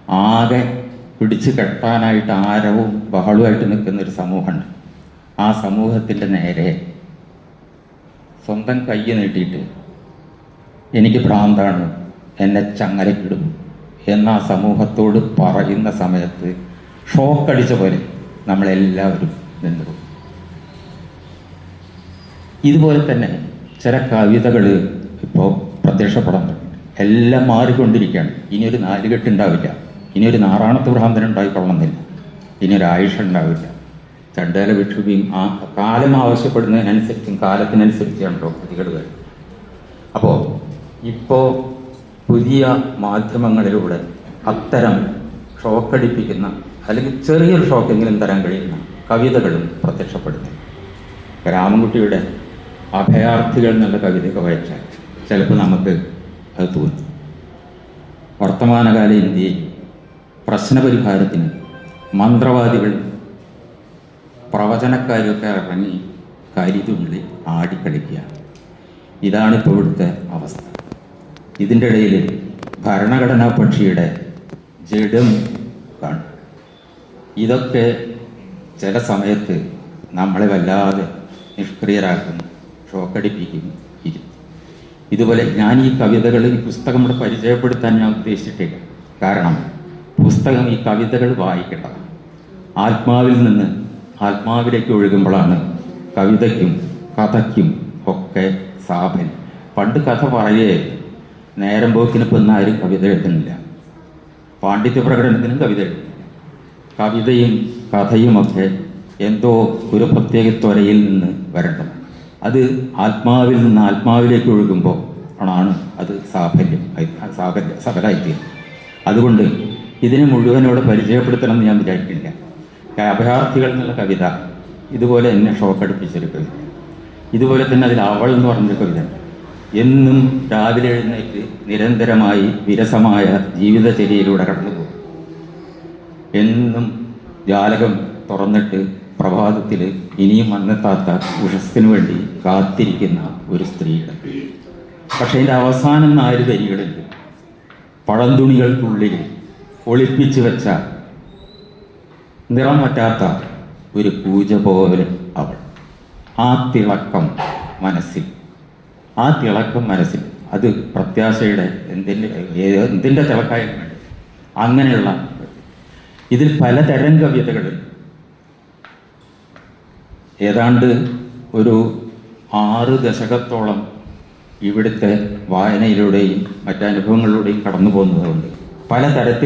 ആകെ പിടിച്ചു കെട്ടാനായിട്ട് ആരവും ബഹളവുമായിട്ട് നിൽക്കുന്നൊരു സമൂഹമുണ്ട്. ആ സമൂഹത്തിൻ്റെ നേരെ സ്വന്തം കൈ നീട്ടിയിട്ട് എനിക്ക് ഭ്രാന്താണ്, എന്നെ ചങ്ങലക്കിടും എന്ന ആ സമൂഹത്തോട് പറയുന്ന സമയത്ത് ഷോക്കടിച്ച പോലെ നമ്മളെല്ലാവരും നിന്നു. ഇതുപോലെ തന്നെ ചില കവിതകൾ ഇപ്പോൾ പ്രത്യക്ഷപ്പെടുന്നുണ്ട്. എല്ലാം മാറിക്കൊണ്ടിരിക്കുകയാണ്. ഇനിയൊരു നാലുകെട്ടുണ്ടാവില്ല, ഇനിയൊരു നാറാണത്ത് ഭ്രാന്തൻ ഉണ്ടായിക്കൊള്ളുന്നില്ല, ഇനിയൊരു ആയുഷ ഉണ്ടാവില്ല. ചണ്ടേല വിക്ഷുപിയും ആ കാലം ആവശ്യപ്പെടുന്നതിനനുസരിച്ചും കാലത്തിനനുസരിച്ചാണല്ലോ കൃതികൾ വരും. അപ്പോൾ ഇപ്പോൾ പുതിയ മാധ്യമങ്ങളിലൂടെ അത്തരം ഷോക്കടിപ്പിക്കുന്ന അല്ലെങ്കിൽ ചെറിയൊരു ഷോക്കെങ്കിലും തരാൻ കഴിയുന്ന കവിതകളും പ്രത്യക്ഷപ്പെടുന്നു. രാമൻകുട്ടിയുടെ അഭയാർത്ഥികൾ എന്നുള്ള കവിതയൊക്കെ വായിച്ചാൽ ചിലപ്പോൾ നമുക്ക് അത് തോന്നും. വർത്തമാനകാല ഇന്ത്യയിൽ പ്രശ്നപരിഹാരത്തിന് മന്ത്രവാദികൾ പ്രവചനക്കാരൊക്കെ ഇറങ്ങി കാര്യത്തിനുള്ളിൽ ആടിക്കളിക്കുക. ഇതാണിപ്പോൾ ഇവിടുത്തെ അവസ്ഥ. ഇതിൻ്റെ ഇടയിൽ ഭരണഘടനാ പക്ഷിയുടെ ജഡം കാണും. ഇതൊക്കെ ചില സമയത്ത് നമ്മളെ വല്ലാതെ നിഷ്ക്രിയരാക്കുന്നു, ഷോക്കടിപ്പിക്കുന്നു. ഇതുപോലെ ഞാൻ ഈ കവിതകൾ, ഈ പുസ്തകം ഇവിടെ പരിചയപ്പെടുത്താൻ ഞാൻ ഉദ്ദേശിച്ചിട്ടില്ല. കാരണം പുസ്തകം, ഈ കവിതകൾ വായിക്കേണ്ടതാണ്. ആത്മാവിൽ നിന്ന് ആത്മാവിലേക്ക് ഒഴുകുമ്പോഴാണ് കവിതയ്ക്കും കഥയ്ക്കും ഒക്കെ സാഫല്യം. പണ്ട് കഥ പറയേ നേരം പോക്കിനിപ്പോൾ ഇന്ന് ആരും കവിത എഴുതുന്നില്ല. പാണ്ഡിത്യ പ്രകടനത്തിനും കവിത എഴുതുന്നില്ല. കവിതയും കഥയുമൊക്കെ എന്തോ ഒരു പ്രത്യേക ത്വരയിൽ നിന്ന് വരേണ്ടത്. അത് ആത്മാവിൽ നിന്ന് ആത്മാവിലേക്ക് ഒഴുകുമ്പോൾ ആണ് അത് സഫലമായിത്തീരും. അതുകൊണ്ട് ഇതിനെ മുഴുവനോടെ പരിചയപ്പെടുത്തണം എന്ന് ഞാൻ വിചാരിക്കില്ല. അഭയാർത്ഥികൾ എന്നുള്ള കവിത ഇതുപോലെ എന്നെ ഷോക്കടുപ്പിച്ചൊരു കവിത. ഇതുപോലെ തന്നെ അതിൽ അവൾ എന്ന് പറഞ്ഞൊരു കവിത. എന്നും രാവിലെ എഴുന്നേറ്റ് നിരന്തരമായി വിരസമായ ജീവിതചര്യയിലൂടെ കടന്നു പോകും. എന്നും ജാലകം തുറന്നിട്ട് പ്രഭാതത്തിൽ ഇനിയും വന്നെത്താത്ത ഉഷസ്സിനു വേണ്ടി കാത്തിരിക്കുന്ന ഒരു സ്ത്രീയുടെ. പക്ഷേ അതിൻ്റെ അവസാനം 4 വരികളുണ്ട്. പഴന്തുണികൾക്കുള്ളിൽ ഒളിപ്പിച്ചു വെച്ച നിറം പറ്റാത്ത ഒരു പൂജ പോലെ അവൾ. ആ തിളക്കം മനസ്സിൽ അത് പ്രത്യാശയുടെ എന്തിൻ്റെ തിളക്കായം വേണ്ടി. അങ്ങനെയുള്ള ഇതിൽ പലതരം കവിതകളുണ്ട്. ഏതാണ്ട് ഒരു 6 ദശകത്തോളം ഇവിടുത്തെ വായനയിലൂടെയും മറ്റനുഭവങ്ങളിലൂടെയും കടന്നു പോകുന്നതുകൊണ്ട് പലതരത്തിൽ